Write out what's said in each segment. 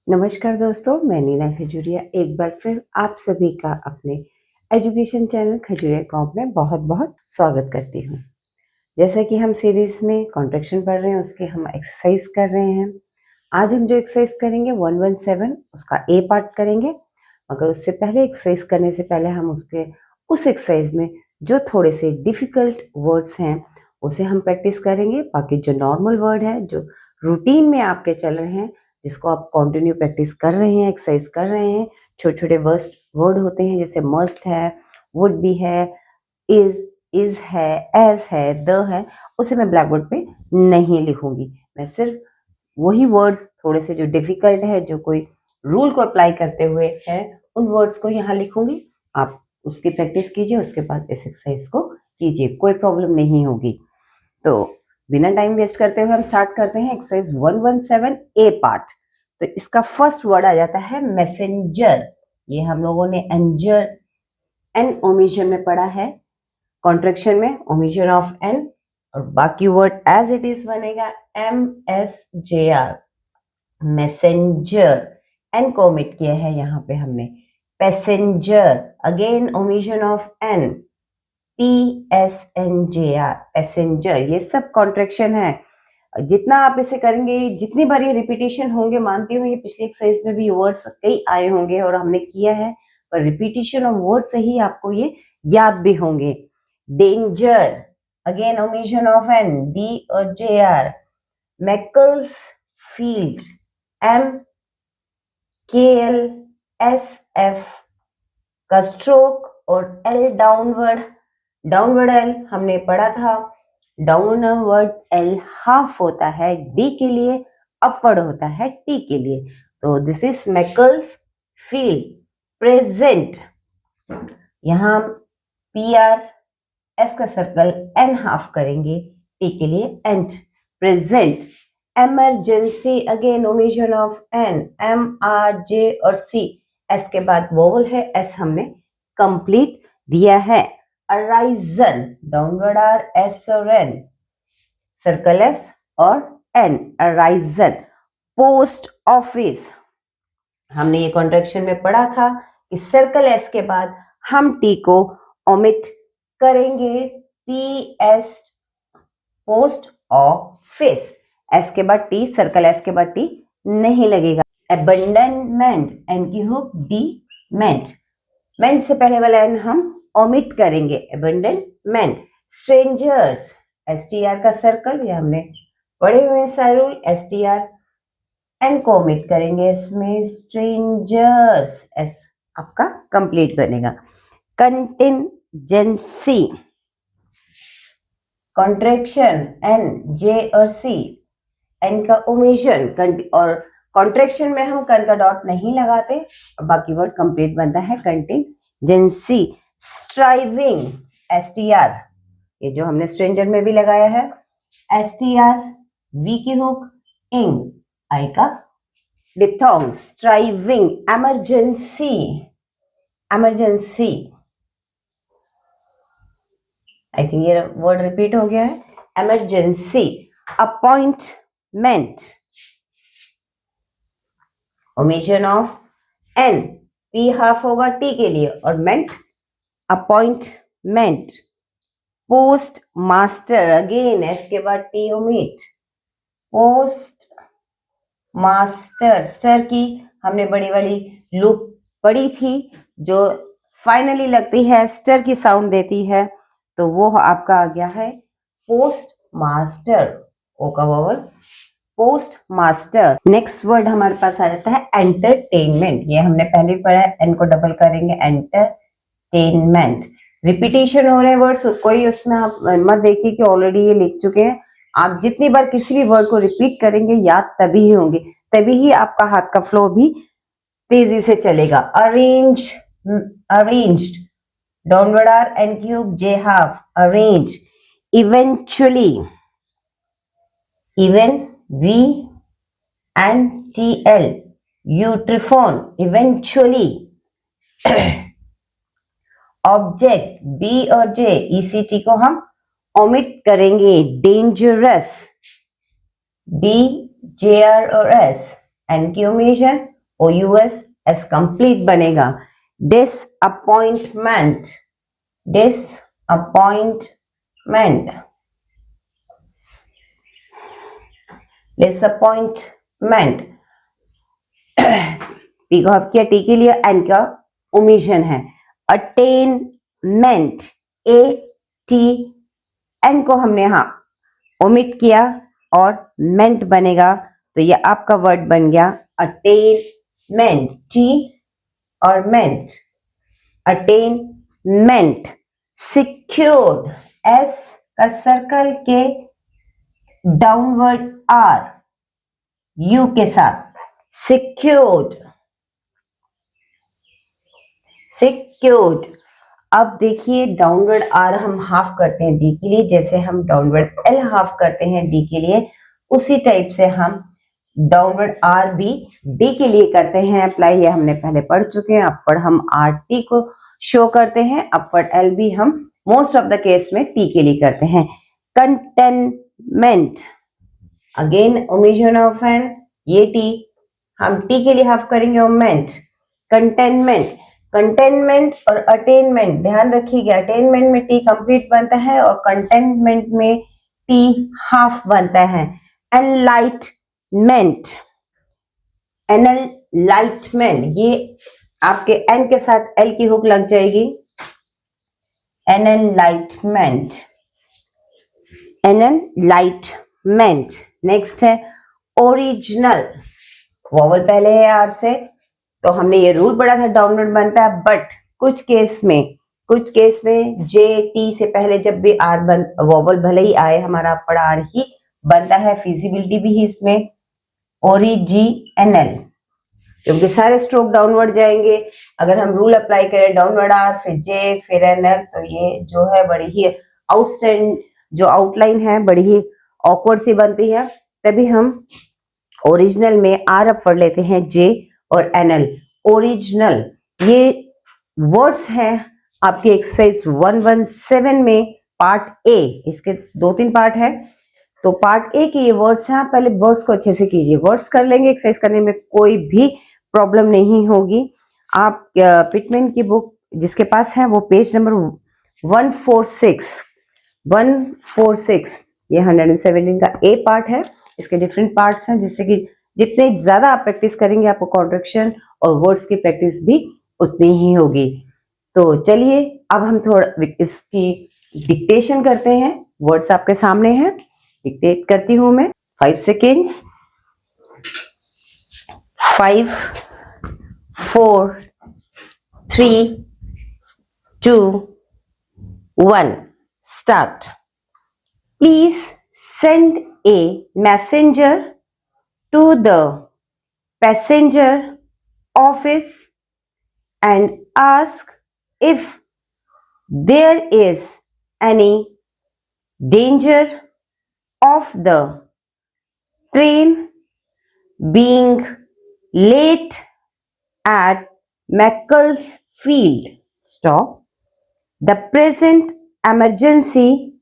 नमस्कार दोस्तों, मैं नीना खजूरिया एक बार फिर आप सभी का अपने एजुकेशन चैनल खजूरिया कॉम में बहुत-बहुत स्वागत करती हूँ। जैसा कि हम सीरीज में कॉन्ट्रैक्शन पढ़ रहे हैं, उसके हम एक्सरसाइज कर रहे हैं। आज हम जो एक्सरसाइज करेंगे 117 उसका ए पार्ट करेंगे, मगर उससे पहले एक्सरसाइज करने से पहले हम उस एक्सरसाइज में जो थोड़े से डिफिकल्ट वर्ड्स हैं उसे हम प्रैक्टिस करेंगे। बाकी जो नॉर्मल वर्ड है, जो रूटीन में आपके चल रहे हैं, जिसको आप कंटिन्यू प्रैक्टिस कर रहे हैं, एक्सरसाइज कर रहे हैं, छोटे छोटे वर्ड होते हैं, जैसे मस्ट है, वुड बी है, इज है, एज है, द है, उसे मैं ब्लैक बोर्ड पे नहीं लिखूंगी। मैं सिर्फ वही वर्ड्स थोड़े से जो डिफिकल्ट है, जो कोई रूल को अप्लाई करते हुए है, उन वर्ड्स को यहाँ लिखूंगी। आप उसकी प्रैक्टिस कीजिए, उसके बाद इस एक्सरसाइज को कीजिए, कोई प्रॉब्लम नहीं होगी। तो बिना टाइम वेस्ट करते हुए हम स्टार्ट करते हैं एक्सरसाइज 117 ए पार्ट। तो इसका फर्स्ट वर्ड आ जाता है मैसेंजर। ये हम लोगों ने एंजर एन ओमिशन में पढ़ा है, कॉन्ट्रैक्शन में ओमिशन ऑफ एन, और बाकी वर्ड एज इट इज बनेगा MSJR, मैसेंजर। एन को ओमिट किया है यहाँ पे हमने। Passenger, again omission of n, PSNJR, passenger. ये सब कॉन्ट्रैक्शन है। जितना आप इसे करेंगे, जितनी बार ये रिपीटेशन होंगे, मानती हूँ ये पिछले एक्सरसाइज में भी वर्ड्स कई आए होंगे और हमने किया है, पर रिपीटेशन ऑफ वर्ड से ही आपको ये याद भी होंगे। Danger, again omission of n, D और JR। मैकल्स फील्ड, MKLSF का स्ट्रोक और L डाउनवर्ड L हमने पढ़ा था। डाउनवर्ड L हाफ होता है D के लिए, अपवर्ड होता है T के लिए। तो this is Macclesfield. Present, यहां PR S का सर्कल N हाफ करेंगे, T के लिए ent, present. Emergency, again omission of N, MRJ और C, S के बाद वोवल है, S हमने कंप्लीट दिया है। अराइजन, डाउनवर्ड R, S और N, सर्कल S और N, अराइजन। पोस्ट ऑफिस, हमने ये कॉन्ट्रैक्शन में पढ़ा था कि सर्कल S के बाद हम T को ओमिट करेंगे, PS, पोस्ट ऑफिस। S के बाद T, सर्कल S के बाद T नहीं लगेगा। अबंडनमेंट, N की हुक D, मेंट, मेंट से पहले वाला N हम ओमिट करेंगे, अबंडनमेंट। स्ट्रेंजर्स, STR का सर्कल, ये हमने पढ़े हुए सारे रूल, STR, N को ओमिट करेंगे इसमें, स्ट्रेंजर्स, S आपका कंप्लीट बनेगा। कंटिंजेंसी, कॉन्ट्रैक्शन N, J और C, N का ओमिशन, और कॉन्ट्रैक्शन में हम कन का डॉट नहीं लगाते और बाकी वर्ड कंप्लीट बनता है कंटिंजेंसी। स्ट्राइविंग, STR, ये जो हमने स्ट्रेंजर में भी लगाया है, STR, V की हुक, इंग, I का diphthong, striving. Emergency, emergency, I think ये वर्ड रिपीट हो गया है, emergency. Appointment, omission of N, P half होगा T के लिए और ment, appointment. Postmaster, again S के बाद T omit, postmaster. Ster की हमने बड़ी वाली लूप पढ़ी थी, जो फाइनली लगती है, स्टर की साउंड देती है, तो वो आपका आ गया है पोस्ट मास्टर, ओ का vowel, post master. Next word हमारे पास आ जाता है एंटरटेनमेंट। ये हमने पहले पढ़ा है, एन को डबल करेंगे, एंटरटेनमेंट। रिपीटेशन हो रहे वर्ड्स, कोई उसमें आप मत देखिए कि ऑलरेडी ये लिख चुके हैं। आप जितनी बार किसी भी वर्ड को रिपीट करेंगे, याद तभी ही होंगे, तभी ही आपका हाथ का फ्लो भी तेजी से चलेगा। Arrange, arranged, downward R, N cube, J half, arrange. Eventually, even, V and TL, यूट्रिफोन, इवेंचुअली। ऑब्जेक्ट, B और J, ECT को हम ओमिट करेंगे, डेंजरस, D, JR और S, N की ओमिशन, OUS एस कंप्लीट बनेगा डिसअपॉइंटमेंट, डिसअपॉइंटमेंट, डिसअपॉइंटमेंट। पी को half किया, टी के लिए, एन का ओमिशन है। अटेनमेंट, ए टी, एन को हमने यहाँ ओमिट किया और मेंट बनेगा, तो ये आपका वर्ड बन गया अटेनमेंट, टी और मेंट, अटेनमेंट। सिक्योर्ड, एस का सर्कल के डाउनवर्ड आर यू के साथ, सिक्योर्ड, सिक्योर्ड। अब देखिए डाउनवर्ड आर हम हाफ करते हैं डी के लिए, जैसे हम डाउनवर्ड एल हाफ करते हैं डी के लिए, उसी टाइप से हम डाउनवर्ड आर भी डी के लिए करते हैं अप्लाई। ये हमने पहले पढ़ चुके हैं। अपवर्ड हम आर टी को शो करते हैं, अपवर्ड एल भी हम मोस्ट ऑफ द केस में टी के लिए करते हैं। Containment, again omission of n, ये टी हम टी के लिए हाफ करेंगे और मेंट, कंटेनमेंट। कंटेनमेंट और अटेनमेंट ध्यान रखिएगा, अटेनमेंट में टी कंप्लीट बनता है और कंटेनमेंट में टी हाफ बनता है। एनलाइटमेंट, एनलाइटमेंट, ये आपके एन के साथ एल की हुक लग जाएगी, एनलाइटमेंट, एनलाइटमेंट। नेक्स्ट है ओरिजिनल, वॉवल पहले है आर से, तो हमने ये रूल पढ़ा था डाउनवर्ड बनता है, बट कुछ केस में जे टी से पहले जब भी आर वॉवल भले ही आए, हमारा अपवर्ड आर ही बनता है, फिजिबिलिटी भी है इसमें। ओरिजिनल, क्योंकि सारे स्ट्रोक डाउनवर्ड जाएंगे। अगर हम रूल अप्लाई करें डाउनवर्ड आर फिर जे फिर एनएल, तो ये जो है बड़ी ही आउटस्टैंड, जो आउटलाइन है बड़ी ही ऑकवर्ड सी बनती है। तभी हम ओरिजिनल में आर अपवर्ड लेते हैं जे और एनएल। ओरिजिनल, ये वर्ड्स हैं आपके एक्सरसाइज 117 में पार्ट ए, इसके 2-3 पार्ट है, तो पार्ट ए के ये वर्ड्स हैं। आप पहले वर्ड्स को अच्छे से कीजिए, वर्ड्स कर लेंगे, एक्सरसाइज करने में कोई भी प्रॉब्लम नहीं होगी। आप पिटमैन की बुक जिसके पास है वो पेज नंबर 146, ये 117 का ए पार्ट है। इसके डिफरेंट पार्ट्स हैं, जिससे कि जितने ज्यादा आप प्रैक्टिस करेंगे आपको कॉन्ट्रैक्शन और वर्ड्स की प्रैक्टिस भी उतनी ही होगी। तो चलिए अब हम थोड़ा इसकी डिक्टेशन करते हैं। वर्ड्स आपके सामने हैं, डिक्टेट करती हूं मैं। 5 seconds. 5, 4, 3, 2, 1, start. Please send a messenger to the passenger office and ask if there is any danger of the train being late at Macclesfield. Stop. The present emergency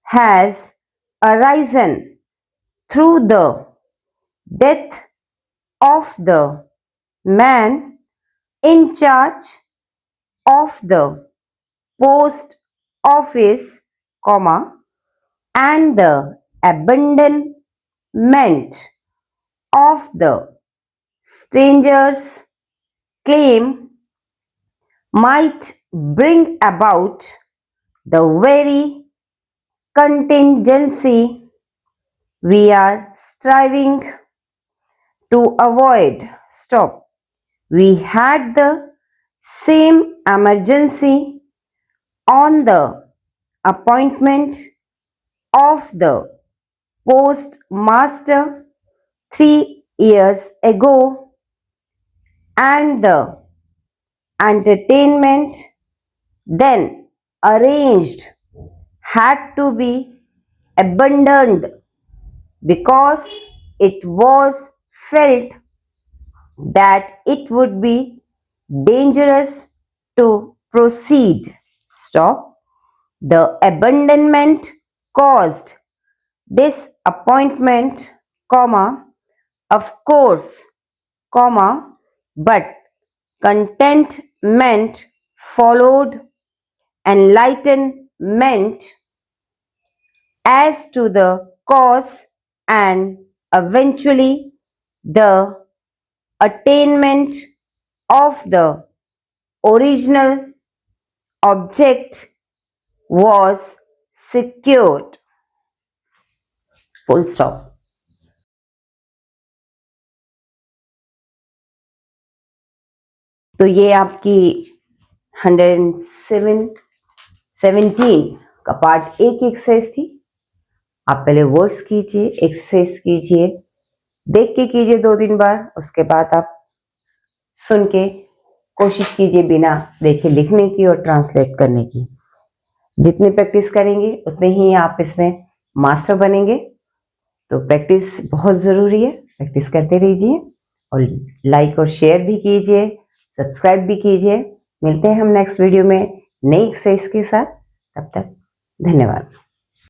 has arisen through the death of the man in charge of the post office, and the abandonment of the stranger's claim might bring about the very contingency we are striving to avoid. Stop. We had the same emergency on the appointment of the postmaster 3 years ago, and the entertainment then arranged had to be abandoned because it was felt that it would be dangerous to proceed. Stop. The abandonment caused disappointment, of course, but contentment followed enlightenment as to the cause and eventually the attainment of the original object was secured. Full stop. तो ये आपकी 117 का part A की exercise थी। आप पहले words कीजिए, exercise कीजिए, देख के कीजिए 2-3 बार, उसके बाद आप सुन के कोशिश कीजिए बिना देखे लिखने की और ट्रांसलेट करने की। जितनी प्रैक्टिस करेंगे उतने ही आप इसमें मास्टर बनेंगे। तो प्रैक्टिस बहुत ज़रूरी है, प्रैक्टिस करते रहिए और लाइक और शेयर भी कीजिए, सब्सक्राइब भी कीजिए। मिलते हैं हम नेक्स्ट वीडियो में नई एक्सरसाइज के साथ। तब तक धन्यवाद।